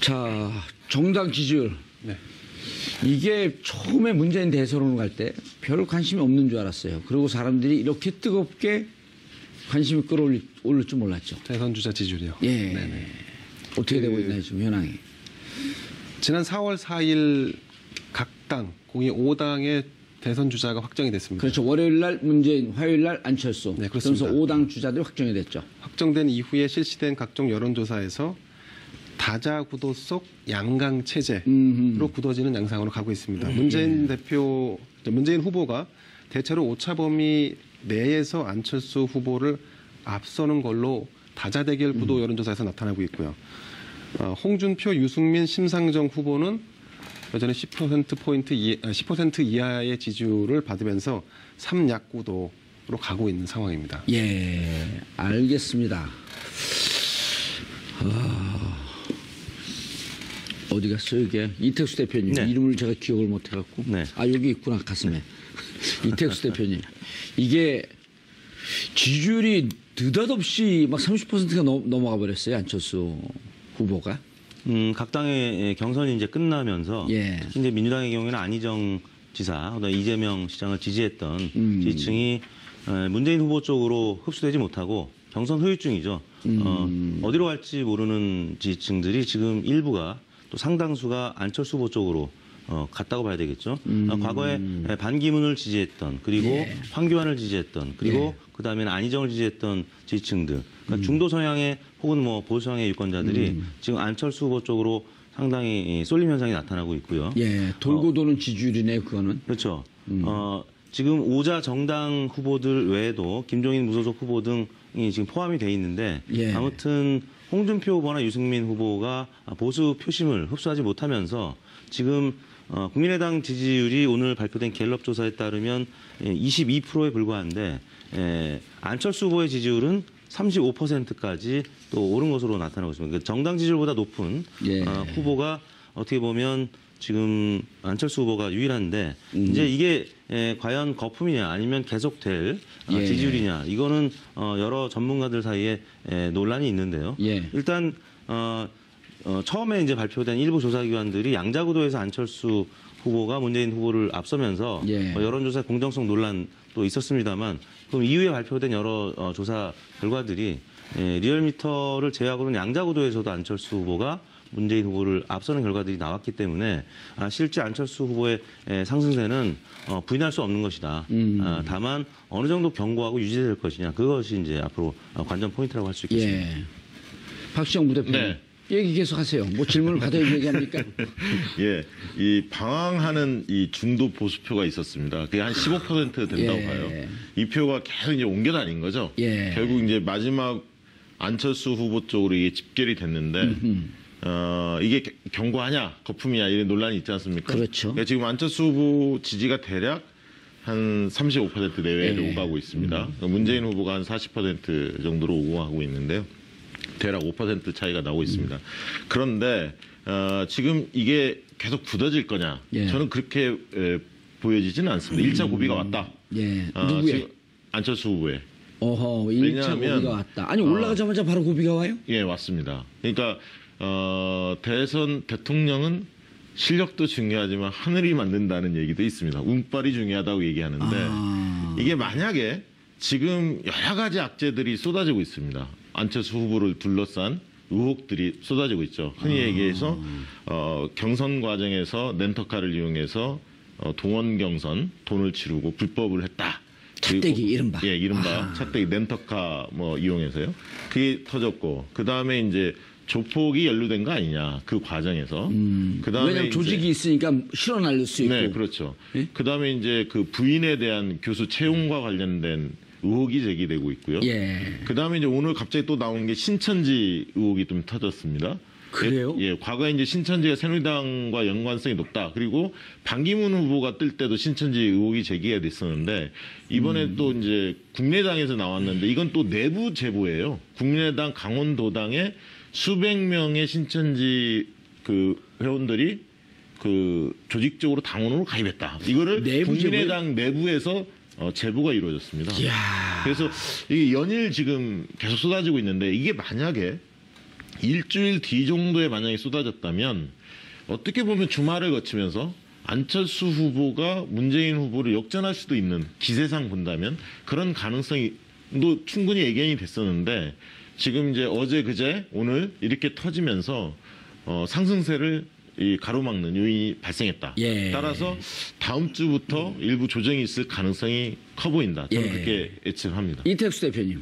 자, 정당 지지율. 네. 이게 처음에 문재인 대선으로 갈 때 별 관심이 없는 줄 알았어요. 그리고 사람들이 이렇게 뜨겁게 관심을 끌어올릴 줄 몰랐죠. 대선 주자 지지율이요. 예. 네네. 어떻게 되고 있나요, 지금 현황이? 지난 4월 4일 각 당, 공이 5당의 대선 주자가 확정이 됐습니다. 그렇죠. 월요일 날 문재인, 화요일 날 안철수. 네, 그렇습니다. 그래서 5당 주자들이 확정이 됐죠. 확정된 이후에 실시된 각종 여론조사에서 다자 구도 속 양강 체제로 굳어지는 양상으로 가고 있습니다. 문재인 후보가 대체로 오차 범위 내에서 안철수 후보를 앞서는 걸로 다자 대결 구도 여론조사에서 나타나고 있고요. 홍준표, 유승민, 심상정 후보는 여전히 10% 이하의 지지율을 받으면서 3약 구도로 가고 있는 상황입니다. 예, 알겠습니다. 어디 갔어요, 이게? 이택수 대표님. 네. 이름을 제가 기억을 못 해갖고. 네. 아, 여기 있구나, 가슴에. 이택수 대표님. 이게 지지율이 느닷없이 막 30%가 넘어가 버렸어요, 안철수 후보가. 각 당의 경선이 이제 끝나면서 예. 특히 이제 민주당의 경우에는 안희정 지사, 그다음에 이재명 시장을 지지했던 지지층이 문재인 후보 쪽으로 흡수되지 못하고 경선 후유증이죠. 어디로 갈지 모르는 지지층들이 지금 일부가 또 상당수가 안철수 후보 쪽으로 갔다고 봐야 되겠죠. 과거에 반기문을 지지했던, 그리고 예. 황교안을 지지했던, 그리고 예. 그다음에는 안희정을 지지했던 지지층들, 그러니까 중도 성향의 혹은 뭐 보수 성향의 유권자들이 지금 안철수 후보 쪽으로 상당히 쏠림 현상이 나타나고 있고요. 예, 돌고 도는 지지율이네요, 그거는. 그렇죠. 지금 오자 정당 후보들 외에도 김종인 무소속 후보 등이 지금 포함이 돼 있는데 예. 아무튼 홍준표 후보나 유승민 후보가 보수 표심을 흡수하지 못하면서 지금 국민의당 지지율이 오늘 발표된 갤럽 조사에 따르면 22%에 불과한데 안철수 후보의 지지율은 35%까지 또 오른 것으로 나타나고 있습니다. 그러니까 정당 지지율보다 높은 예. 후보가 어떻게 보면 지금 안철수 후보가 유일한데 이제 이게 과연 거품이냐 아니면 계속될 예. 지지율이냐 이거는 여러 전문가들 사이에 논란이 있는데요. 예. 일단 처음에 이제 발표된 일부 조사기관들이 양자구도에서 안철수 후보가 문재인 후보를 앞서면서 예. 여론조사 공정성 논란도 있었습니다만 그럼 이후에 발표된 여러 조사 결과들이 리얼미터를 제외하고는 양자구도에서도 안철수 후보가 문재인 후보를 앞서는 결과들이 나왔기 때문에 실제 안철수 후보의 상승세는 부인할 수 없는 것이다. 다만 어느 정도 견고하고 유지될 것이냐 그것이 이제 앞으로 관전 포인트라고 할 수 있겠습니다. 예. 박시영 부대표님. 네. 얘기 계속하세요. 뭐 질문을 받아야 얘기합니까? 예, 이 방황하는 이 중도 보수표가 있었습니다. 그게 한 15% 된다고 예. 봐요. 이 표가 계속 이제 옮겨 다닌 거죠. 예. 결국 이제 마지막 안철수 후보 쪽으로 이게 집결이 됐는데, 이게 견고하냐, 거품이냐 이런 논란이 있지 않습니까? 그렇죠. 그러니까 지금 안철수 후보 지지가 대략 한 35% 내외로 예. 오가고 있습니다. 문재인 후보가 한 40% 정도로 오가고 있는데요. 대략 5% 차이가 나오고 있습니다. 그런데 지금 이게 계속 굳어질 거냐? 예. 저는 그렇게 보여지지는 않습니다. 1차 고비가 왔다. 예. 누구의? 지금 안철수 후보에. 어허, 1차 왜냐하면, 고비가 왔다. 아니, 올라가자마자 바로 고비가 와요? 예, 왔습니다. 그러니까 대선 대통령은 실력도 중요하지만 하늘이 만든다는 얘기도 있습니다. 운빨이 중요하다고 얘기하는데 이게 만약에 지금 여러 가지 악재들이 쏟아지고 있습니다. 안철수 후보를 둘러싼 의혹들이 쏟아지고 있죠. 흔히 얘기해서 경선 과정에서 렌터카를 이용해서 동원 경선 돈을 치르고 불법을 했다. 차떼기 이른바. 예, 이른바 차떼기 렌터카 뭐 이용해서요. 그게 터졌고 그 다음에 이제 조폭이 연루된 거 아니냐 그 과정에서. 그다음에 왜냐하면 조직이 있으니까 실어 날릴 수 있고. 네, 그렇죠. 예? 그 다음에 이제 그 부인에 대한 교수 채용과 관련된 의혹이 제기되고 있고요. 예. 그 다음에 이제 오늘 갑자기 또 나오는 게 신천지 의혹이 좀 터졌습니다. 그래요? 예, 과거에 이제 신천지가 새누리당과 연관성이 높다. 그리고 반기문 후보가 뜰 때도 신천지 의혹이 제기가 됐었는데 이번에 또 이제 국민의당에서 나왔는데 이건 또 내부 제보예요. 국민의당 강원도당에 수백 명의 신천지 그 회원들이 그 조직적으로 당원으로 가입했다. 이거를 내부 국민의당 내부에서 제보가 이루어졌습니다. 이야. 그래서 이게 연일 지금 계속 쏟아지고 있는데 이게 만약에 일주일 뒤 정도에 만약에 쏟아졌다면 어떻게 보면 주말을 거치면서 안철수 후보가 문재인 후보를 역전할 수도 있는 기세상 본다면 그런 가능성도 충분히 예견이 됐었는데 지금 이제 어제 그제 오늘 이렇게 터지면서 상승세를 가로막는 요인이 발생했다. 예. 따라서 다음 주부터 일부 조정이 있을 가능성이 커 보인다. 저는 예. 그렇게 예측을 합니다. 이택수 대표님.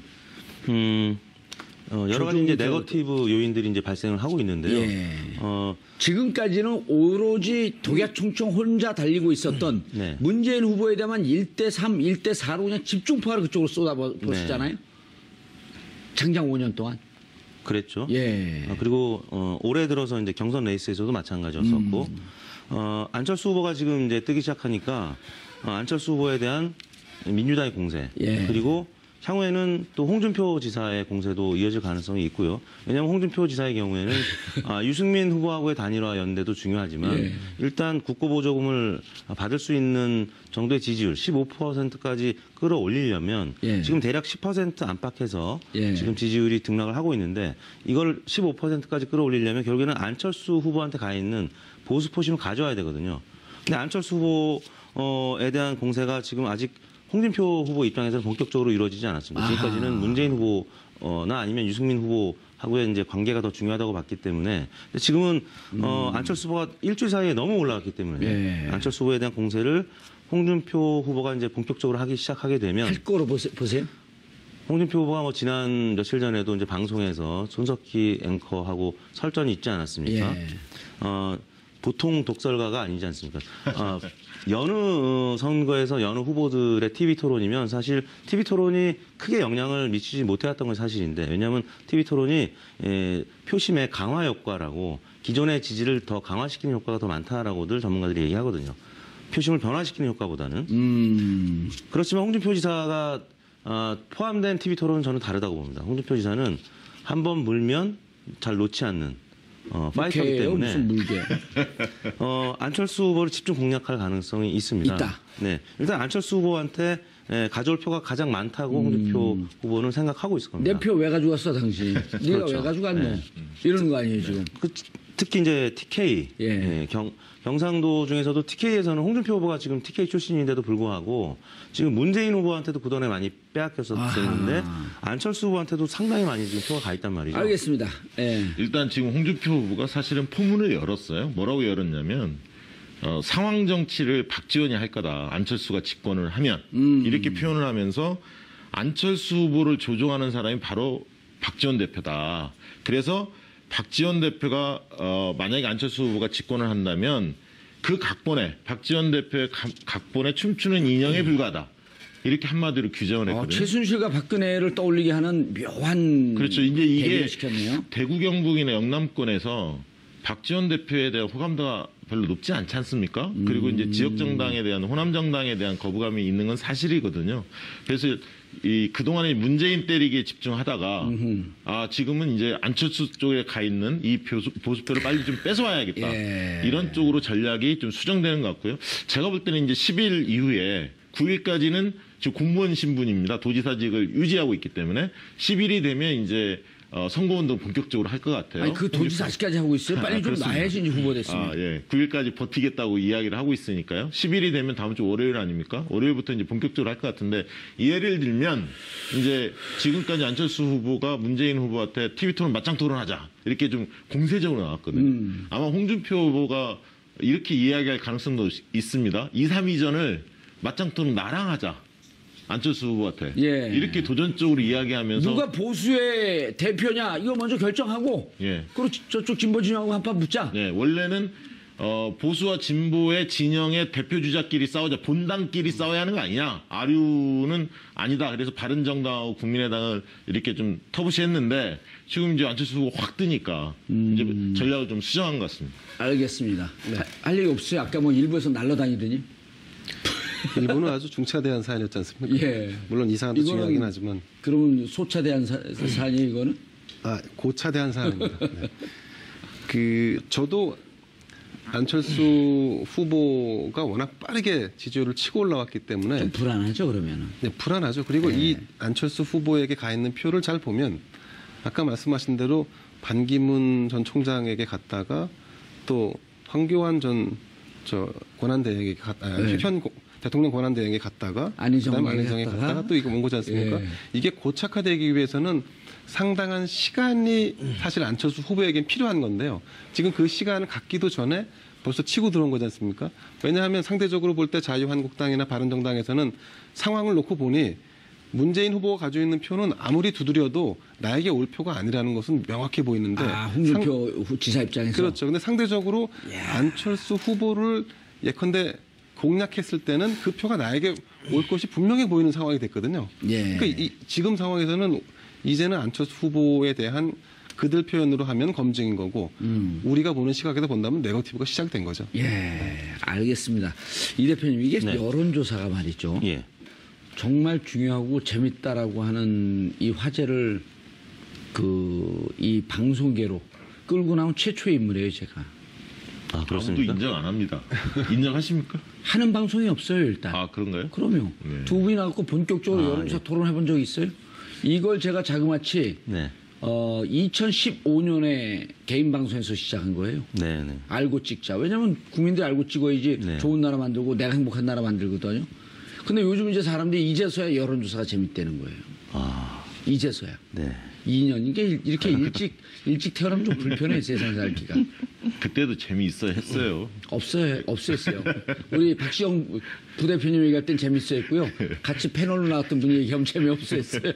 여러 가지 이제 조정이 네거티브 요인들이 이제 발생을 하고 있는데요. 예. 어, 지금까지는 오로지 독야총총 혼자 달리고 있었던 네. 문재인 후보에 대한 1대3, 1대4로 그냥 집중포화를 그쪽으로 쏟아부었잖아요. 네. 장장 5년 동안. 그랬죠. 예. 그리고 올해 들어서 이제 경선 레이스에서도 마찬가지였었고 안철수 후보가 지금 이제 뜨기 시작하니까 안철수 후보에 대한 민주당의 공세 예. 그리고 향후에는 또 홍준표 지사의 공세도 이어질 가능성이 있고요. 왜냐하면 홍준표 지사의 경우에는 유승민 후보하고의 단일화 연대도 중요하지만 예. 일단 국고보조금을 받을 수 있는 정도의 지지율 15%까지 끌어올리려면 예. 지금 대략 10% 안팎에서 예. 지금 지지율이 등락을 하고 있는데 이걸 15%까지 끌어올리려면 결국에는 안철수 후보한테 가 있는 보수 포심을 가져와야 되거든요. 근데 안철수 후보에 대한 공세가 지금 아직 홍준표 후보 입장에서는 본격적으로 이루어지지 않았습니다. 지금까지는 문재인 후보나 아니면 유승민 후보하고의 이제 관계가 더 중요하다고 봤기 때문에 근데 지금은 안철수 후보가 일주일 사이에 너무 올라갔기 때문에 예. 안철수 후보에 대한 공세를 홍준표 후보가 이제 본격적으로 하기 시작하게 되면 할 거로 보세요. 홍준표 후보가 뭐 지난 며칠 전에도 이제 방송에서 손석희 앵커하고 설전이 있지 않았습니까? 예. 보통 독설가가 아니지 않습니까? 여느 선거에서 여느 후보들의 TV 토론이면 사실 TV 토론이 크게 영향을 미치지 못해왔던 건 사실인데 왜냐하면 TV 토론이 표심의 강화 효과라고 기존의 지지를 더 강화시키는 효과가 더 많다라고들 전문가들이 얘기하거든요. 표심을 변화시키는 효과보다는. 그렇지만 홍준표 지사가 포함된 TV 토론은 저는 다르다고 봅니다. 홍준표 지사는 한번 물면 잘 놓지 않는 파이터기 오케이요? 때문에 무슨 물개. 안철수 후보를 집중 공략할 가능성이 있습니다. 있다. 네, 일단 안철수 후보한테 가져올 표가 가장 많다고 홍준표 후보는 생각하고 있을 겁니다. 내 표 왜 가져왔어 당신? 네가 그렇죠. 왜 가져갔노? 네. 이러는 거 아니에요 지금? 특히 이제 TK, 예. 경상도 중에서도 TK에서는 홍준표 후보가 지금 TK 출신인데도 불구하고 지금 문재인 후보한테도 그동안에 많이 빼앗겼었는데 안철수 후보한테도 상당히 많이 지금 표가 가 있단 말이죠. 알겠습니다. 예. 일단 지금 홍준표 후보가 사실은 포문을 열었어요. 뭐라고 열었냐면 상황 정치를 박지원이 할 거다. 안철수가 집권을 하면 이렇게 표현을 하면서 안철수 후보를 조종하는 사람이 바로 박지원 대표다. 그래서 박지원 대표가 만약에 안철수 후보가 집권을 한다면 그 각본에 박지원 대표의 각본에 춤추는 인형에 불과하다. 이렇게 한마디로 규정을 했거든요. 최순실과 박근혜를 떠올리게 하는 묘한 그렇죠. 이제 이게 대비를 시켰네요. 대구 경북이나 영남권에서 박지원 대표에 대한 호감도가 별로 높지 않지 않습니까? 그리고 이제 지역 정당에 대한 호남 정당에 대한 거부감이 있는 건 사실이거든요. 그래서 그동안에 문재인 때리기에 집중하다가 지금은 이제 안철수 쪽에 가 있는 이 보수표를 빨리 좀 뺏어와야겠다. 예. 이런 쪽으로 전략이 좀 수정되는 것 같고요. 제가 볼 때는 이제 10일 이후에 9일까지는 지금 공무원 신분입니다. 도지사직을 유지하고 있기 때문에 10일이 되면 이제 선거운동 본격적으로 할 것 같아요. 아니 그 도지사 아직까지 하고 있어요. 빨리 좀 그렇습니다. 놔야지 이제 후보 됐으면. 예. 9일까지 버티겠다고 이야기를 하고 있으니까요. 10일이 되면 다음 주 월요일 아닙니까? 월요일부터 이제 본격적으로 할 것 같은데 예를 들면 이제 지금까지 안철수 후보가 문재인 후보한테 TV 토론 맞짱 토론하자 이렇게 좀 공세적으로 나왔거든요. 아마 홍준표 후보가 이렇게 이야기할 가능성도 있습니다. 2, 3위전을 맞짱 토론 나랑 하자. 안철수 후보한테 예. 이렇게 도전적으로 이야기하면서 누가 보수의 대표냐 이거 먼저 결정하고 예. 그리고 저쪽 진보 진영하고 한판 붙자. 네, 원래는 보수와 진보의 진영의 대표 주자끼리 싸우자, 본당끼리 싸워야 하는 거 아니냐? 아류는 아니다. 그래서 바른정당하고 국민의당을 이렇게 좀 터부시했는데 지금 이제 안철수 후보가 확 뜨니까 이제 전략을 좀 수정한 것 같습니다. 알겠습니다. 할 얘기 없어요. 아까 뭐 일부에서 날라다니더니. 일본은 아주 중차대한 사안이었지 않습니까? 예. 물론 이 사안도 이거는- 중요하긴 하지만 그러면 소차대한 사안이 이거는? 고차대한 사안입니다. 네. 저도 안철수 후보가 워낙 빠르게 지지율을 치고 올라왔기 때문에 좀 불안하죠 그러면은. 네, 불안하죠. 그리고 이 안철수 후보에게 가 있는 표를 잘 보면 아까 말씀하신 대로 반기문 전 총장에게 갔다가 또 황교안 전 권한대행에게 현 대통령 권한대행에게 갔다가 그다음에 안희정에게 갔다가 또 이거 온 거지 않습니까? 예. 이게 고착화되기 위해서는 상당한 시간이 사실 안철수 후보에겐 필요한 건데요. 지금 그 시간을 갖기도 전에 벌써 치고 들어온 거지 않습니까? 왜냐하면 상대적으로 볼 때 자유한국당이나 바른정당에서는 상황을 놓고 보니 문재인 후보가 가지고 있는 표는 아무리 두드려도 나에게 올 표가 아니라는 것은 명확해 보이는데. 홍준표 지사 입장에서. 그렇죠. 근데 상대적으로 안철수 후보를 예컨대 공략했을 때는 그 표가 나에게 올 것이 분명해 보이는 상황이 됐거든요. 예. 그러니까 지금 상황에서는 이제는 안철수 후보에 대한 그들 표현으로 하면 검증인 거고 우리가 보는 시각에서 본다면 네거티브가 시작된 거죠. 예, 알겠습니다. 이 대표님, 이게 네. 여론조사가 말이죠. 예. 정말 중요하고 재밌다라고 하는 이 화제를 이 방송계로 끌고 나온 최초의 인물이에요, 제가. 아, 아무도 그렇습니까? 인정 안 합니다. 인정하십니까? 하는 방송이 없어요, 일단. 아, 그런가요? 그럼요. 네. 두 분이 나갖고 본격적으로 여론조사 토론해 본 적이 있어요? 이걸 제가 자그마치 네. 2015년에 개인 방송에서 시작한 거예요. 네, 네. 알고 찍자. 왜냐면 국민들이 알고 찍어야지 네. 좋은 나라 만들고 내가 행복한 나라 만들거든요. 근데 요즘 이제 사람들이 이제서야 여론조사가 재밌다는 거예요. 아, 이제서야. 네. 2년. 이게 이렇게 일찍 태어나면 좀 불편해, 세상 살기가. 그때도 재미있어 했어요. 없었어요. 우리 박시영 부대표님 얘기할 땐 재밌어 했고요. 같이 패널로 나왔던 분이 얘기하면 재미없어 했어요.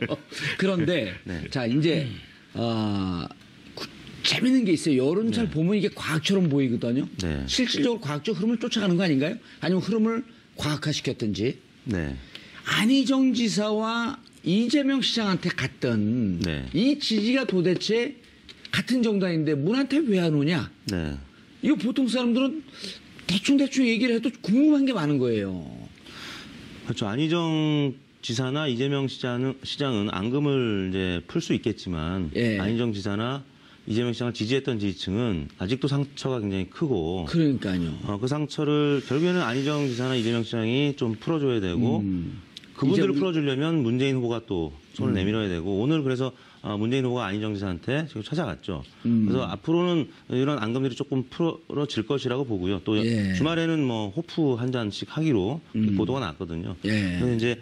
그런데, 자, 이제, 재밌는 게 있어요. 여론조사를 보면 이게 과학처럼 보이거든요. 네. 실질적으로 과학적 흐름을 쫓아가는 거 아닌가요? 아니면 흐름을 과학화시켰든지. 네. 안희정 지사와 이재명 시장한테 갔던 네. 이 지지가 도대체 같은 정당인데 문한테 왜 안 오냐? 네. 이거 보통 사람들은 대충 얘기를 해도 궁금한 게 많은 거예요. 그렇죠. 안희정 지사나 이재명 시장은 앙금을 이제 풀 수 있겠지만 예. 안희정 지사나 이재명 시장을 지지했던 지지층은 아직도 상처가 굉장히 크고 그러니까요. 그 상처를 결국에는 안희정 지사나 이재명 시장이 좀 풀어줘야 되고 그분들을 풀어주려면 문재인 후보가 또 손을 내밀어야 되고 오늘 그래서 문재인 후보가 안희정 지사한테 지금 찾아갔죠. 그래서 앞으로는 이런 앙금들이 조금 풀어질 것이라고 보고요. 또 예. 주말에는 뭐 호프 한 잔씩 하기로 보도가 났거든요. 예. 그래서 이제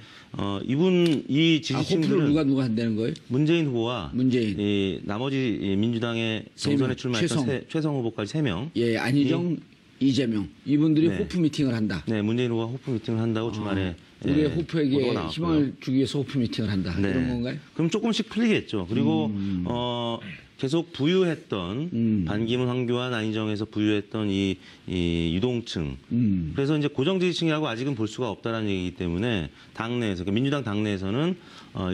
이 지지층들은 호프를 누가 한다는 거예요? 문재인 후보와 문재인. 이 나머지 이 민주당의 세 경선에 명, 출마했던 최성 후보까지 3명. 예, 안희정, 이재명 이분들이 네. 호프 미팅을 한다. 네, 문재인 후보가 호프 미팅을 한다고 주말에 우리의 예, 호프에게 보도가 나왔고요. 희망을 주기 위해서 호프 미팅을 한다. 네. 이런 건가요? 그럼 조금씩 풀리겠죠. 그리고 계속 부유했던 반기문, 황교안, 안희정에서 부유했던 이 유동층. 그래서 이제 고정 지지층이라고 아직은 볼 수가 없다라는 얘기이기 때문에 당내에서 그러니까 민주당 당내에서는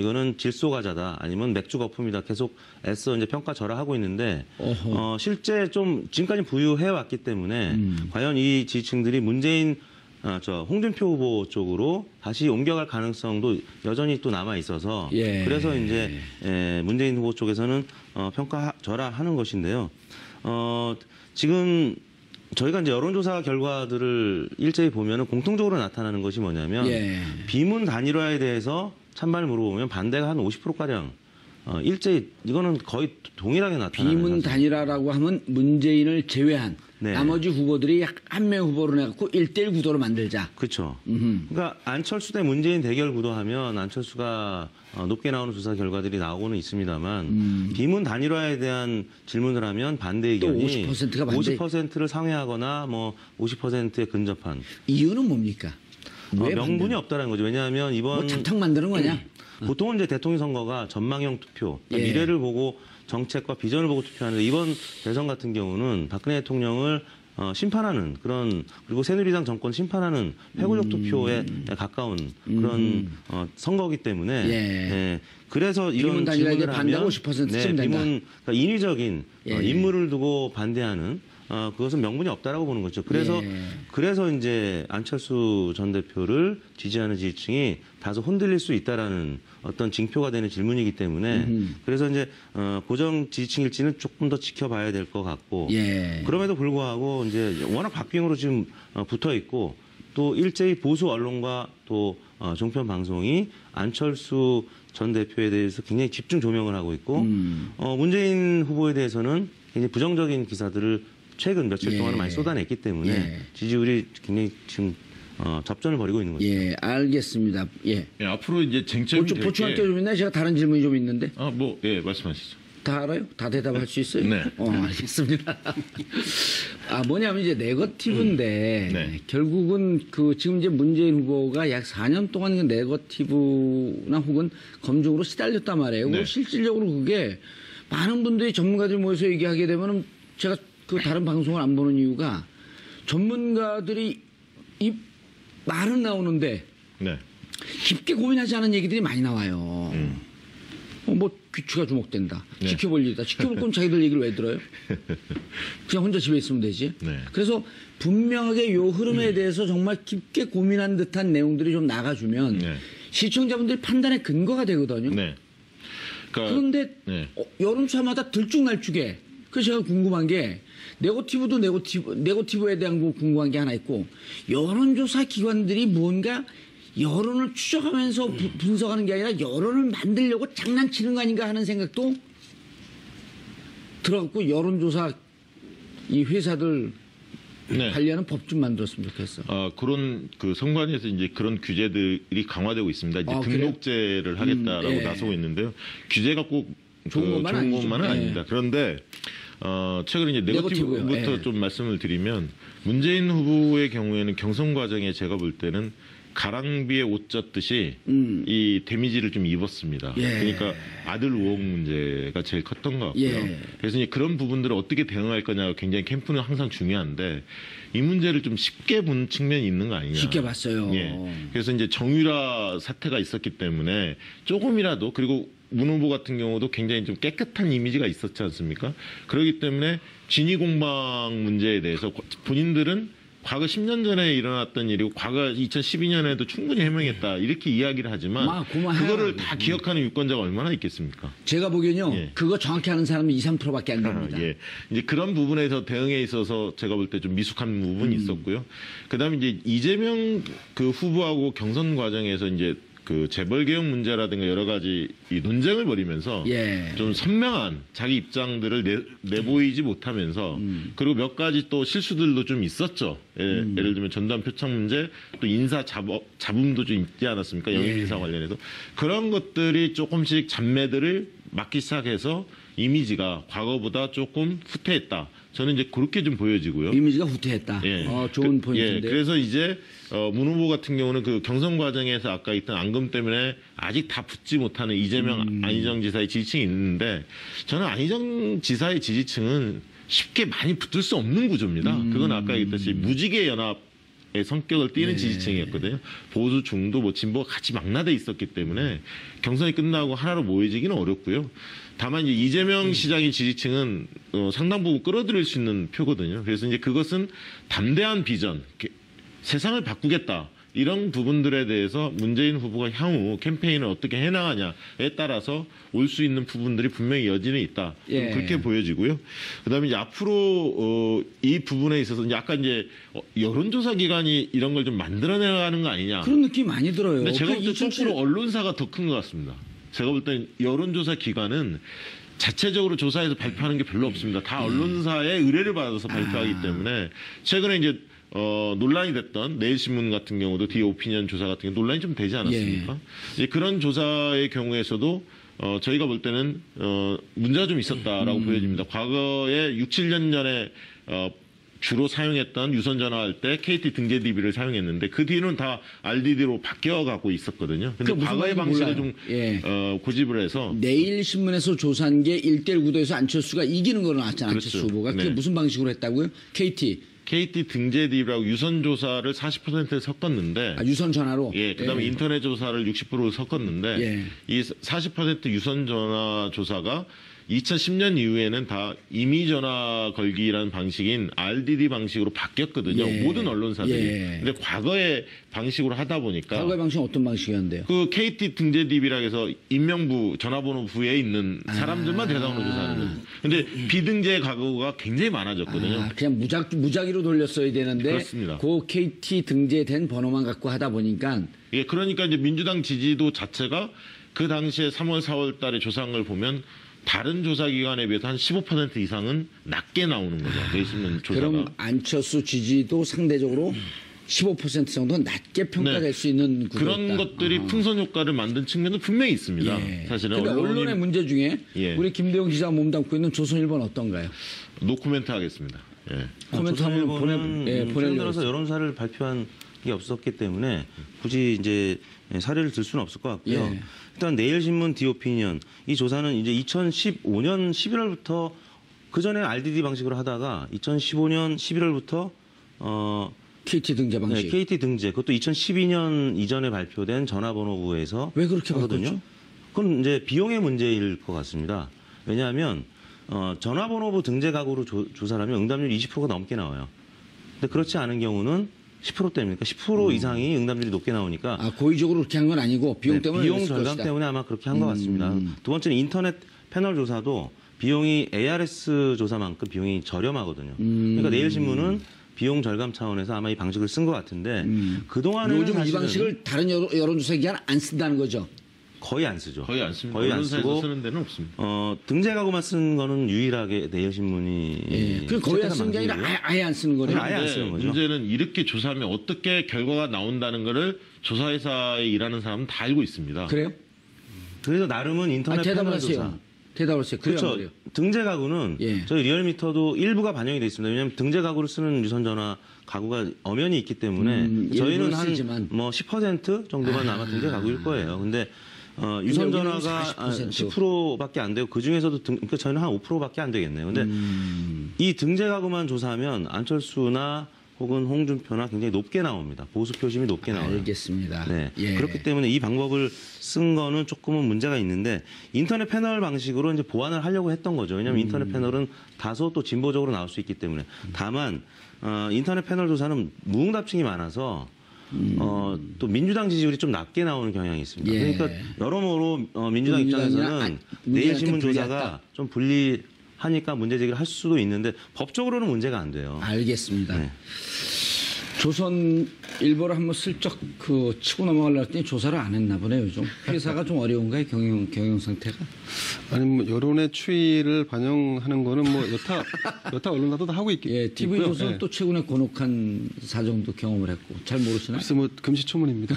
이거는 질소과자다 아니면 맥주 거품이다 계속 애써 이제 평가절하하고 있는데 실제 좀 지금까지 부유해 왔기 때문에 과연 이 지지층들이 문재인 홍준표 후보 쪽으로 다시 옮겨갈 가능성도 여전히 또 남아 있어서 예. 그래서 이제 문재인 후보 쪽에서는 평가절하하는 것인데요. 지금 저희가 이제 여론조사 결과들을 일제히 보면은 공통적으로 나타나는 것이 뭐냐면 예. 비문 단일화에 대해서 찬반을 물어보면 반대가 한 50%가량 일제히 이거는 거의 동일하게 나타나는 비문 단일화라고 하면 문재인을 제외한 네. 나머지 후보들이 약 한 명 후보로 내갖고 1대1 구도로 만들자. 그렇죠. 그러니까 안철수 대 문재인 대결 구도하면 안철수가 높게 나오는 조사 결과들이 나오고는 있습니다만 비문 단일화에 대한 질문을 하면 반대 의견이 50%가 반대. 50%를 상회하거나 뭐 50%에 근접한 이유는 뭡니까? 왜 명분이 반대는? 없다는 거죠. 왜냐하면 이번 뭐 잡탕 만드는 거냐? 보통은 이제 대통령 선거가 전망형 투표, 그러니까 예. 미래를 보고 정책과 비전을 보고 투표하는데 이번 대선 같은 경우는 박근혜 대통령을 심판하는 그런 그리고 새누리당 정권 심판하는 회고적 투표에 가까운 그런 선거이기 때문에 예. 그래서 비문 이런 단일화에 질문을 반대가 하면 50%쯤 된다. 비문 그러니까 인위적인 예. 인물을 두고 반대하는 그것은 명분이 없다라고 보는 거죠. 그래서 예. 그래서 이제 안철수 전 대표를 지지하는 지지층이 다소 흔들릴 수 있다라는 어떤 징표가 되는 질문이기 때문에 그래서 이제 고정 지지층일지는 조금 더 지켜봐야 될 것 같고 예. 그럼에도 불구하고 이제 워낙 박빙으로 지금 붙어 있고 또 일제히 보수 언론과 또 종편 방송이 안철수 전 대표에 대해서 굉장히 집중 조명을 하고 있고 문재인 후보에 대해서는 굉장히 부정적인 기사들을 최근 며칠 예. 동안 많이 쏟아냈기 때문에 예. 지지율이 굉장히 지금 접전을 벌이고 있는 거죠. 예, 알겠습니다. 예. 예, 앞으로 이제 쟁점이 될 보충할 게 게 좀 있나요? 제가 다른 질문이 좀 있는데. 예, 말씀하시죠. 다 알아요? 다 대답할 수 있어요? 네. 알겠습니다. 뭐냐면 이제 네거티브인데 네. 결국은 그 지금 이제 문재인 후보가 약 4년 동안 그 네거티브나 혹은 검증으로 시달렸단 말이에요. 네. 실질적으로 그게 많은 분들이 전문가들이 모여서 얘기하게 되면은 제가 그 다른 방송을 안 보는 이유가 전문가들이 이 말은 나오는데 네. 깊게 고민하지 않은 얘기들이 많이 나와요. 뭐 귀추가 주목된다. 네. 지켜볼 일이다. 지켜볼 거면 자기들 얘기를 왜 들어요? 그냥 혼자 집에 있으면 되지. 네. 그래서 분명하게 요 흐름에 대해서 정말 깊게 고민한 듯한 내용들이 좀 나가주면 네. 시청자분들이 판단의 근거가 되거든요. 네. 그러니까 그런데 네. 여론조사마다 들쭉날쭉해. 그래서 제가 궁금한 게 네거티브에 대한 거 궁금한 게 하나 있고 여론조사 기관들이 뭔가 여론을 추적하면서 분석하는 게 아니라 여론을 만들려고 장난치는 거 아닌가 하는 생각도 들어갔고 여론조사 이 회사들 네. 관리하는 법 좀 만들었으면 좋겠어. 그런 그 선관위에서 이제 그런 규제들이 강화되고 있습니다. 이제 그래요? 등록제를 하겠다라고 예. 나서고 있는데요. 규제가 꼭 좋은 것만 아니죠. 것만은 예. 아닙니다. 그런데 최근에 이제 네거티브요. 네거티브부터 예. 좀 말씀을 드리면 문재인 후보의 경우에는 경선 과정에 제가 볼 때는 가랑비에 옷 젖듯이 이 데미지를 좀 입었습니다. 예. 그러니까 아들 우혹 문제가 제일 컸던 것 같고요. 예. 그래서 이제 그런 부분들을 어떻게 대응할 거냐가 굉장히 캠프는 항상 중요한데 이 문제를 좀 쉽게 본 측면이 있는 거 아니냐. 쉽게 봤어요. 예. 그래서 이제 정유라 사태가 있었기 때문에 조금이라도 그리고 문 후보 같은 경우도 굉장히 좀 깨끗한 이미지가 있었지 않습니까? 그렇기 때문에 진위 공방 문제에 대해서 본인들은 과거 10년 전에 일어났던 일이고 과거 2012년에도 충분히 해명했다 이렇게 이야기를 하지만 그만해요. 그거를 다 기억하는 유권자가 얼마나 있겠습니까? 제가 보기엔요. 예. 그거 정확히 아는 사람은 2, 3%밖에 안 됩니다. 예. 이제 그런 부분에서 대응에 있어서 제가 볼 때 좀 미숙한 부분이 있었고요. 그다음에 이제 이재명 그 후보하고 경선 과정에서 이제 그 재벌 개혁 문제라든가 여러 가지 이 논쟁을 벌이면서 예. 좀 선명한 자기 입장들을 내보이지 못하면서 그리고 몇 가지 또 실수들도 좀 있었죠. 예를 들면 전담 표창 문제 또 인사 잡음도 좀 있지 않았습니까? 영입 인사 관련해서 그런 것들이 조금씩 잡매들을 막기 시작해서 이미지가 과거보다 조금 후퇴했다. 저는 이제 그렇게 좀 보여지고요. 이미지가 후퇴했다. 예. 좋은 포인트인데. 그래서 이제 문 후보 같은 경우는 그 경선 과정에서 아까 있던 앙금 때문에 아직 다 붙지 못하는 이재명, 안희정 지사의 지지층이 있는데 저는 안희정 지사의 지지층은 쉽게 많이 붙을 수 없는 구조입니다. 그건 아까 얘기했듯이 무지개 연합의 성격을 띠는 지지층이었거든요. 보수, 중도, 뭐 진보가 같이 망라돼 있었기 때문에 경선이 끝나고 하나로 모여지기는 어렵고요. 다만 이제 이재명 시장의 지지층은 상당 부분 끌어들일 수 있는 표거든요. 그래서 이제 그것은 담대한 비전, 세상을 바꾸겠다. 이런 부분들에 대해서 문재인 후보가 향후 캠페인을 어떻게 해나가냐에 따라서 올 수 있는 부분들이 분명히 여지는 있다. 예. 그렇게 보여지고요. 그다음에 이제 앞으로 이 부분에 있어서 이제 아까 이제 여론조사 기관이 이런 걸 좀 만들어내가는 거 아니냐. 그런 느낌 많이 들어요. 근데 제가 볼 때 2007 거꾸로 언론사가 더 큰 것 같습니다. 제가 볼 땐 여론조사 기관은 자체적으로 조사해서 발표하는 게 별로 없습니다. 다 언론사의 의뢰를 받아서 발표하기 때문에 최근에 이제 논란이 됐던 내일신문 같은 경우도 디오피니언 조사 같은 게 논란이 좀 되지 않았습니까? 이제 그런 조사의 경우에서도 저희가 볼 때는 문제가 좀 있었다라고 보여집니다. 과거에 6, 7년 전에 주로 사용했던 유선 전화할 때 KT 등재 DB를 사용했는데 그 뒤는 다 RDD로 바뀌어가고 있었거든요. 근데 무슨 과거의 말인지 방식을 몰라요. 좀 예. 고집을 해서 내일 신문에서 조사한 게 1대1 구도에서 안철수가 이기는 걸로 나왔잖아요. 그렇죠. 안철수 후보가. 그게 네. 무슨 방식으로 했다고요? KT 등재 DB라고 유선 조사를 40%를 섞었는데 유선 전화로. 예, 그다음에 인터넷 조사를 60%를 섞었는데 예. 이 40% 유선 전화 조사가 2010년 이후에는 다 임의 전화 걸기라는 방식인 RDD 방식으로 바뀌었거든요. 예. 모든 언론사들이. 예. 근데 과거의 방식으로 하다 보니까 과거의 방식은 어떤 방식이었는데요? 그 KT 등재 DB라 해서 인명부 전화번호부에 있는 사람들만 대상으로 조사하는 거죠. 근데 비등재 가구가 굉장히 많아졌거든요. 그냥 무작위로 돌렸어야 되는데 그렇습니다. 그 KT 등재된 번호만 갖고 하다 보니까 예, 그러니까 이제 민주당 지지도 자체가 그 당시에 3월, 4월 달에 조사한 걸 보면 다른 조사 기관에 비해서 한 15% 이상은 낮게 나오는 거죠. 내신문 조사가. 그럼 안철수 지지도 상대적으로 15% 정도 낮게 평가될 네. 수 있는 구도였다. 그런 것들이 풍선 효과를 만든 측면도 분명히 있습니다. 예. 사실은 근데 언론의 문제 중에 예. 우리 김대영 기자가 몸담고 있는 조선일보는 어떤가요? 노코멘트 하겠습니다. 예. 코멘트 한번 조선일보는 최근 보내려고 들어서 했어요. 여론사를 발표한 게 없었기 때문에 굳이 이제 사례를 들 수는 없을 것 같고요. 예. 일단 내일신문 디오피니언 이 조사는 이제 2015년 11월부터 그 전에 RDD 방식으로 하다가 2015년 11월부터 KT 등재 방식. 네, KT 등재 그것도 2012년 이전에 발표된 전화번호부에서 왜 그렇게 하거든요. 바꿨죠? 그건 이제 비용의 문제일 것 같습니다. 왜냐하면 전화번호부 등재 가구로 조사를 하면 응답률이 20%가 넘게 나와요. 근데 그렇지 않은 경우는 10%대입니까? 10% 이상이 응답률이 높게 나오니까 아, 고의적으로 그렇게 한 건 아니고 비용 네, 때문에 비용 그랬을 절감 것이다. 때문에 아마 그렇게 한 것 같습니다. 두 번째는 인터넷 패널 조사도 비용이 ARS 조사만큼 비용이 저렴하거든요. 그러니까 내일신문은 비용 절감 차원에서 아마 이 방식을 쓴 것 같은데 그동안은 요즘 이 사실은 방식을 다른 여론조사 기관 안 쓴다는 거죠. 거의 안 쓰죠. 거의 안 씁니다. 거의 안 언론사에서 쓰고 쓰는 데는 없습니다. 등재 가구만 쓴 거는 유일하게 내일신문이 예. 그 거의 안 쓰는 게 아니라 아예 안 쓰는 거네요. 아예 안 쓰는 거죠. 문제는 이렇게 조사하면 어떻게 결과가 나온다는 거를 조사회사에 일하는 사람은 다 알고 있습니다. 그래요? 그래서 나름은 인터넷 대답을 패널 하세요. 조사. 대답을 하세요. 그래요, 안 그렇죠. 그래요? 등재 가구는 예. 저희 리얼미터도 일부가 반영이 돼 있습니다. 왜냐하면 등재 가구를 쓰는 유선전화 가구가 엄연히 있기 때문에 저희는 일부는 쓰지만. 한 뭐 10% 정도만 아마 등재 가구일 거예요. 근데 유선전화가 여기는 40%. 10%밖에 안 되고 그 중에서도 그러니까 저희는 한 5%밖에 안 되겠네요. 근데 이 등재 가구만 조사하면 안철수나 혹은 홍준표나 굉장히 높게 나옵니다. 보수 표심이 높게 나와요. 알겠습니다. 네. 예. 그렇기 때문에 이 방법을 쓴 거는 조금은 문제가 있는데 인터넷 패널 방식으로 이제 보완을 하려고 했던 거죠. 왜냐하면 인터넷 패널은 다소 또 진보적으로 나올 수 있기 때문에. 다만 인터넷 패널 조사는 무응답층이 많아서 또 민주당 지지율이 좀 낮게 나오는 경향이 있습니다. 예. 그러니까 여러모로 민주당 입장에서는 내일신문 조사가 좀 불리하니까 문제 제기를 할 수도 있는데 법적으로는 문제가 안 돼요. 알겠습니다. 네. 조선일보를 한번 슬쩍 치고 넘어가려고 했더니 조사를 안 했나 보네요. 요즘 회사가 좀 어려운가요? 경영 상태가? 아니 뭐 여론의 추이를 반영하는 거는 뭐 여타 언론사도 다 하고 예, TV 있고요. 조선 예. 또 최근에 곤혹한 사정도 경험을 했고 잘 모르시나요? 그래서 뭐 금시초문입니다.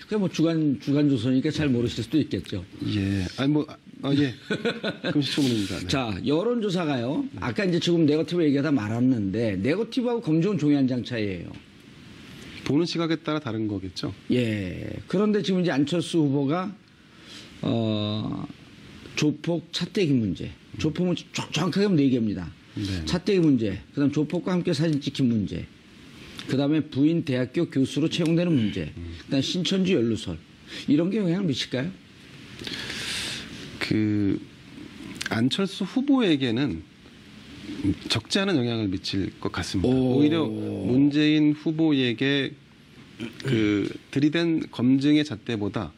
그게 뭐 주간 조선이니까 잘 모르실 수도 있겠죠. 예, 아니 뭐 예, 금시초문입니다. 네. 자, 여론조사가요. 아까 이제 지금 네거티브 얘기하다 말았는데 네거티브하고 검증은 종이 한 장 차이예요. 보는 시각에 따라 다른 거겠죠. 예. 그런데 지금 이제 안철수 후보가 조폭 차떼기 문제. 조폭은 정확하게 하면 4개입니다. 네. 차떼기 문제. 그다음 조폭과 함께 사진 찍힌 문제. 그다음에 부인 대학교 교수로 채용되는 문제. 그다음 신천지 연루설. 이런 게 영향을 미칠까요? 그 안철수 후보에게는 적지 않은 영향을 미칠 것 같습니다. 오히려 문재인 후보에게 들이댄 검증의 잣대보다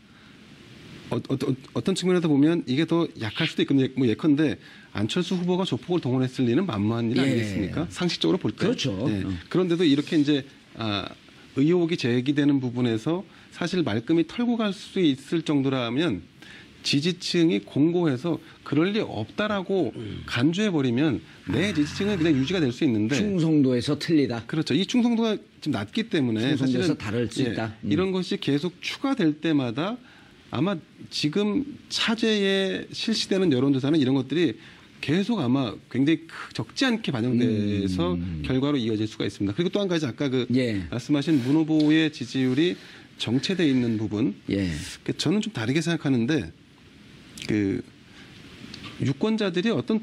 어떤 측면에서 보면 이게 더 약할 수도 있거든요. 뭐 예컨대 안철수 후보가 조폭을 동원했을 리는 만무한 일 아니겠습니까? 상식적으로 볼 때. 그렇죠. 네. 그런데도 이렇게 이제 의혹이 제기되는 부분에서 사실 말끔히 털고 갈 수 있을 정도라면 지지층이 공고해서 그럴 리 없다라고 간주해버리면 내 지지층은 그냥 유지가 될 수 있는데 충성도에서 틀리다. 그렇죠. 이 충성도가 좀 낮기 때문에 충성도에서 사실은 다를 수 있다. 이런 것이 계속 추가될 때마다 아마 지금 차제에 실시되는 여론조사는 이런 것들이 계속 아마 굉장히 적지 않게 반영돼서 결과로 이어질 수가 있습니다. 그리고 또 한 가지 아까 예. 말씀하신 문 후보의 지지율이 정체돼 있는 부분, 예. 저는 좀 다르게 생각하는데 유권자들이 어떤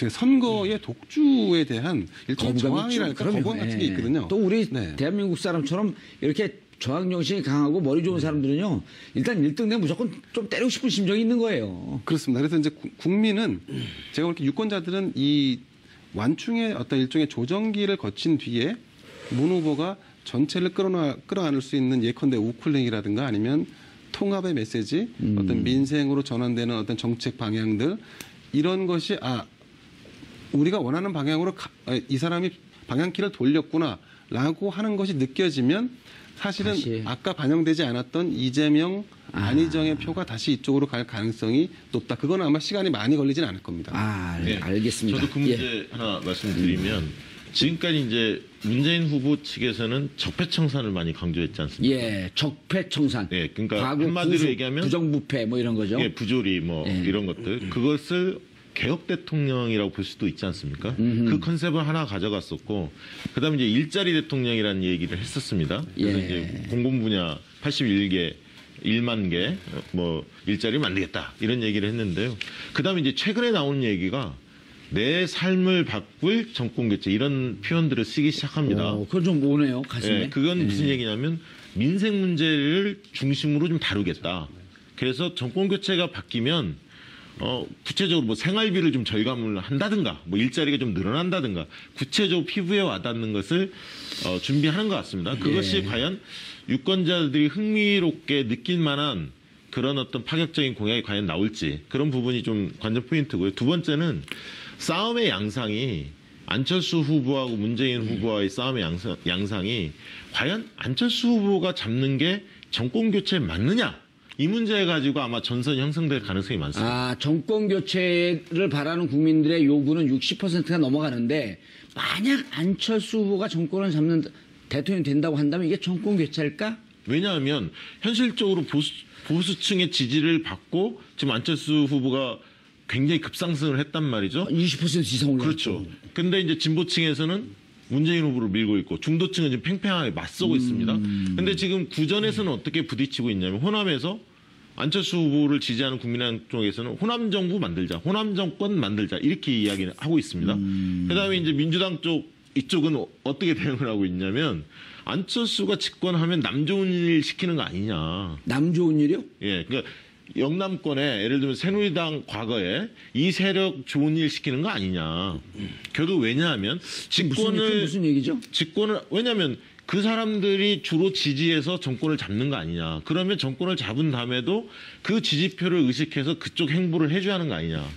선거의 독주에 대한 일종의 저항이랄까 거부감 같은 게 있거든요. 또 우리 네. 대한민국 사람처럼 이렇게 저항 정신이 강하고 머리 좋은 사람들은요. 일단 1등 되면 무조건 좀 때리고 싶은 심정이 있는 거예요. 그렇습니다. 그래서 이제 국민은 제가 볼 때 유권자들은 이 완충의 어떤 일종의 조정기를 거친 뒤에 문 후보가 전체를 끌어안을 수 있는 예컨대 우쿨링이라든가 아니면 통합의 메시지, 어떤 민생으로 전환되는 어떤 정책 방향들 이런 것이 우리가 원하는 방향으로 이 사람이 방향키를 돌렸구나라고 하는 것이 느껴지면 사실은 다시. 아까 반영되지 않았던 이재명 안희정의 표가 다시 이쪽으로 갈 가능성이 높다. 그건 아마 시간이 많이 걸리진 않을 겁니다. 네, 알겠습니다. 저도 그 문제 하나 말씀드리면 지금까지 이제 문재인 후보 측에서는 적폐청산을 많이 강조했지 않습니까? 예, 적폐청산. 예, 그러니까 과거 한마디로 얘기하면 부정부패 뭐 이런 거죠. 예, 부조리 뭐 이런 것들 그것을 개혁 대통령이라고 볼 수도 있지 않습니까? 그 컨셉을 하나 가져갔었고 그다음에 이제 일자리 대통령이라는 얘기를 했었습니다. 그래서 예. 이제 공공 분야 81개 1만 개 뭐 일자리를 만들겠다 이런 얘기를 했는데요. 그다음에 이제 최근에 나오는 얘기가 내 삶을 바꿀 정권 교체 이런 표현들을 쓰기 시작합니다. 그건 좀 오네요, 가슴에. 예, 그건 무슨 얘기냐면 민생 문제를 중심으로 좀 다루겠다. 그래서 정권 교체가 바뀌면 구체적으로 뭐 생활비를 좀 절감을 한다든가, 뭐 일자리가 좀 늘어난다든가, 구체적으로 피부에 와닿는 것을 준비하는 것 같습니다. 그것이 과연 유권자들이 흥미롭게 느낄 만한 그런 어떤 파격적인 공약이 과연 나올지 그런 부분이 좀 관전 포인트고요. 두 번째는 싸움의 양상이 안철수 후보하고 문재인 후보와의 싸움의 양상이 과연 안철수 후보가 잡는 게 정권 교체에 맞느냐? 이 문제 가지고 아마 전선이 형성될 가능성이 많습니다. 정권 교체를 바라는 국민들의 요구는 60%가 넘어가는데 만약 안철수 후보가 정권을 잡는 대통령이 된다고 한다면 이게 정권 교체일까? 왜냐하면 현실적으로 보수층의 지지를 받고 지금 안철수 후보가 굉장히 급상승을 했단 말이죠. 20% 이상 올랐죠. 그렇죠. 근데 이제 진보층에서는 문재인 후보를 밀고 있고 중도층은 지금 팽팽하게 맞서고 있습니다. 근데 지금 구전에서는 어떻게 부딪히고 있냐면 호남에서 안철수 후보를 지지하는 국민의당 쪽에서는 호남 정부 만들자, 호남 정권 만들자 이렇게 이야기를 하고 있습니다. 그다음에 이제 민주당 쪽 이쪽은 어떻게 대응을 하고 있냐면 안철수가 집권하면 남 좋은 일 시키는 거 아니냐. 남 좋은 일이요? 예, 그러니까 영남권에 예를 들면 새누리당 과거에 이 세력 좋은 일 시키는 거 아니냐. 결국 왜냐하면 무슨 얘기죠? 집권을 왜냐하면 그 사람들이 주로 지지해서 정권을 잡는 거 아니냐. 그러면 정권을 잡은 다음에도 그 지지표를 의식해서 그쪽 행보를 해줘야 하는 거 아니냐.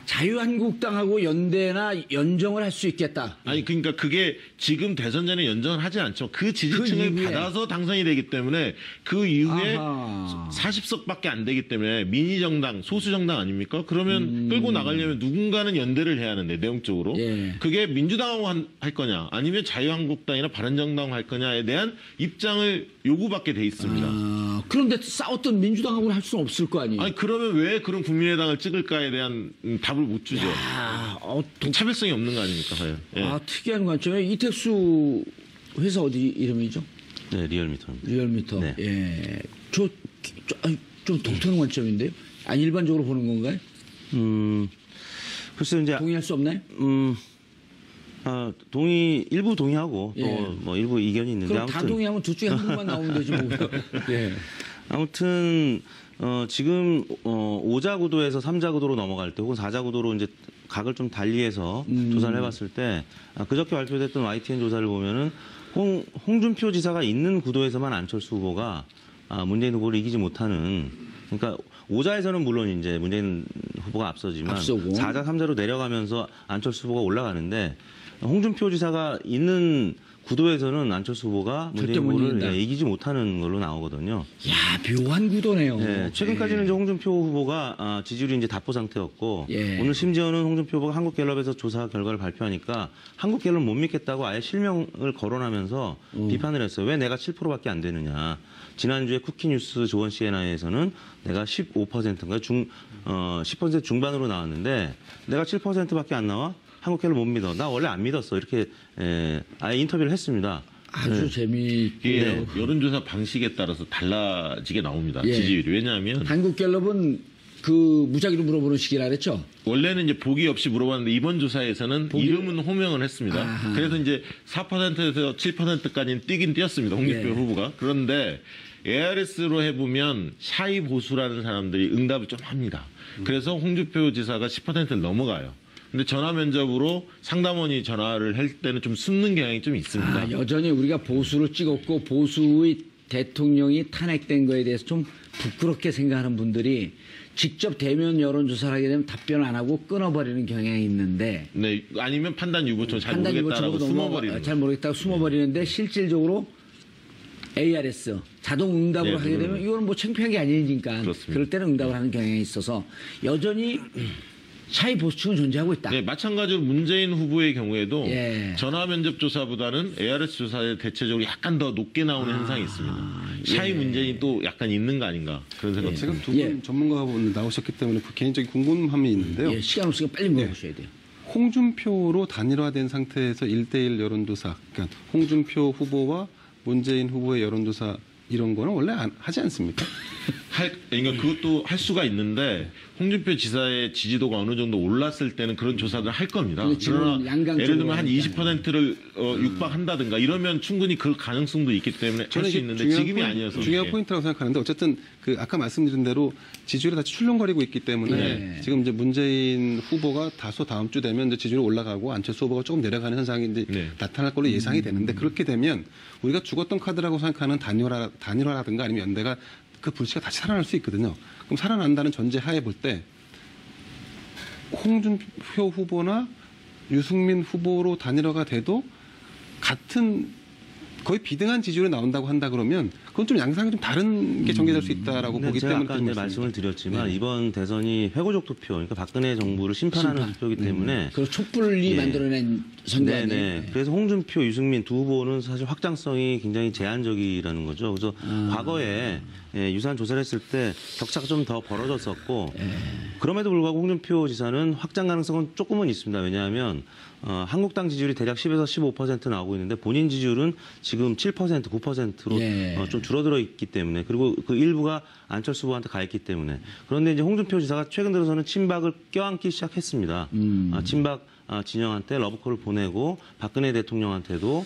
자유한국당하고 연대나 연정을 할 수 있겠다. 아니 그러니까 그게 지금 대선 전에 연정을 하지 않죠. 그 지지층을 받아서 당선이 되기 때문에 그 이후에 40석밖에 안 되기 때문에 미니 정당, 소수 정당 아닙니까? 그러면 끌고 나가려면 누군가는 연대를 해야 하는데 내용적으로 그게 민주당하고 할 거냐, 아니면 자유한국당이나 바른정당하고 할 거냐에 대한 입장을 요구받게 돼 있습니다. 그런데 싸웠던 민주당하고는 할 수는 없을 거 아니에요. 아니 그러면 왜 그런 국민의당을 찍을까에 대한 답을 못 주죠. 차별성이 없는 거 아닙니까? 예. 특이한 관점에 이택수 회사 어디 이름이죠? 네, 리얼미터입니다. 리얼미터. 네. 예. 좀 독특한 관점인데요. 일반적으로 보는 건가요? 글쎄요, 이제 동의할 수 없나요? 일부 동의하고 또 뭐 일부 이견이 있는데 그럼 아무튼 다 동의하면 둘 중에 한 분만 나오면 되지 뭐. 예. 아무튼 지금 5자 구도에서 3자 구도로 넘어갈 때 혹은 4자 구도로 이제 각을 좀 달리해서 조사를 해봤을 때 그저께 발표됐던 YTN 조사를 보면은 홍준표 지사가 있는 구도에서만 안철수 후보가 문재인 후보를 이기지 못하는, 그러니까 5자에서는 물론 이제 문재인 후보가 앞서지만 4자, 3자로 내려가면서 안철수 후보가 올라가는데 홍준표 지사가 있는 구도에서는 안철수 후보가 문재인 후보를 이기지 못하는 걸로 나오거든요. 묘한 구도네요. 네, 최근까지는 이제 홍준표 후보가 지지율이 이제 답보 상태였고 오늘 심지어는 홍준표 후보가 한국갤럽에서 조사 결과를 발표하니까 한국갤럽 못 믿겠다고 아예 실명을 거론하면서 비판을 했어요. 왜 내가 7%밖에 안 되느냐. 지난주에 쿠키뉴스 조원 CNI에서는 내가 15%인가 10% 중반으로 나왔는데 내가 7%밖에 안 나와? 한국갤럽 못 믿어. 나 원래 안 믿었어. 이렇게 아예 인터뷰를 했습니다. 아주 재미있게. 여론조사 방식에 따라서 달라지게 나옵니다. 지지율이. 왜냐하면 한국갤럽은 그 무작위로 물어보는 식이라 그랬죠? 원래는 이제 보기 없이 물어봤는데 이번 조사에서는 이름은 호명을 했습니다. 그래서 이제 4%에서 7%까지는 뛰긴 뛰었습니다. 홍준표 후보가. 그런데 ARS로 해보면 샤이 보수라는 사람들이 응답을 좀 합니다. 그래서 홍준표 지사가 10%를 넘어가요. 근데 전화 면접으로 상담원이 전화를 할 때는 좀 숨는 경향이 좀 있습니다. 여전히 우리가 보수를 찍었고 보수의 대통령이 탄핵된 거에 대해서 좀 부끄럽게 생각하는 분들이 직접 대면 여론조사를 하게 되면 답변을 안 하고 끊어버리는 경향이 있는데. 네, 아니면 판단 유보처럼 잘 모르겠다라고 숨어버리는. 잘 모르겠다고 숨어버리는데 실질적으로 ARS, 자동 응답으로 네, 하게 되면 이거는 뭐 창피한 게 아니니까 그렇습니다. 그럴 때는 응답을 하는 경향이 있어서 여전히 샤이 보수층은 존재하고 있다. 네, 마찬가지로 문재인 후보의 경우에도 예. 전화 면접 조사보다는 ARS 조사에 대체적으로 약간 더 높게 나오는 현상이 있습니다. 샤이 예. 문재인이 또 약간 있는 거 아닌가 그런 생각이 제가 듭니다. 두 분 예. 전문가분 나오셨기 때문에 개인적인 궁금함이 있는데요. 예, 시간 없으니까 빨리 물어보셔야 돼요. 홍준표로 단일화된 상태에서 1대1 여론조사, 그러니까 홍준표 후보와 문재인 후보의 여론조사 이런 거는 원래 하지 않습니까? 그러니까 그것도 할 수가 있는데 홍준표 지사의 지지도가 어느 정도 올랐을 때는 그런 조사를 할 겁니다. 근데 지금 그러나 양강 예를 들면 한 쪽으로 20%를 육박한다든가 이러면 충분히 그 가능성도 있기 때문에 할 수 이게 있는데 중요한 지금이 포인트- 아니어서 중요한 예. 포인트라고 생각하는데 어쨌든 그 아까 말씀드린 대로 지지율이 다시 출렁거리고 있기 때문에 네. 지금 이제 문재인 후보가 다소 다음 주 되면 이제 지지율이 올라가고 안철수 후보가 조금 내려가는 현상이 이제 네. 나타날 걸로 예상이 되는데 그렇게 되면 우리가 죽었던 카드라고 생각하는 단일화라든가 아니면 연대가 그 불씨가 다시 살아날 수 있거든요. 그럼 살아난다는 전제 하에 볼 때 홍준표 후보나 유승민 후보로 단일화가 돼도 같은 거의 비등한 지지율이 나온다고 한다 그러면 그건 좀 양상이 좀 다른 게 전개될 수 있다라고 근데 보기 제가 때문에 아까 드린 이제 말씀을 말씀입니다. 드렸지만 이번 대선이 회고적 투표, 그러니까 박근혜 정부를 심판하는 투표이기 때문에 그리고 촛불이 예. 만들어낸 선거 아니에요? 네네. 그래서 홍준표, 유승민 두 후보는 사실 확장성이 굉장히 제한적이라는 거죠. 그래서 과거에 유사한 조사를 했을 때 격차가 좀 더 벌어졌었고 그럼에도 불구하고 홍준표 지사는 확장 가능성은 조금은 있습니다. 왜냐하면 한국당 지지율이 대략 10에서 15% 나오고 있는데 본인 지지율은 지금 7%, 9%로 예. 좀 줄어들어 있기 때문에 그리고 그 일부가 안철수 후보한테 가 있기 때문에 그런데 이제 홍준표 지사가 최근 들어서는 친박을 껴안기 시작했습니다. 친박 진영한테 러브콜을 보내고 박근혜 대통령한테도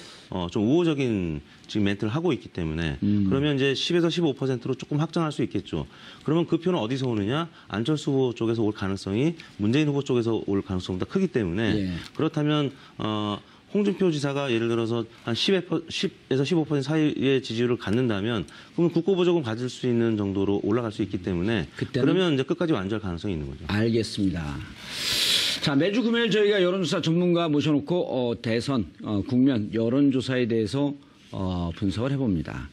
좀 우호적인 지금 멘트를 하고 있기 때문에 그러면 이제 10에서 15%로 조금 확장할 수 있겠죠. 그러면 그 표는 어디서 오느냐? 안철수 후보 쪽에서 올 가능성이 문재인 후보 쪽에서 올 가능성보다 크기 때문에 예. 그렇다면 홍준표 지사가 예를 들어서 한 10에서 15% 사이의 지지율을 갖는다면 그러면 국고부족은 가질 수 있는 정도로 올라갈 수 있기 때문에 그때는- 그러면 이제 끝까지 완주할 가능성이 있는 거죠. 알겠습니다. 자, 매주 금요일 저희가 여론조사 전문가 모셔놓고 대선, 국면 여론조사에 대해서 분석을 해봅니다.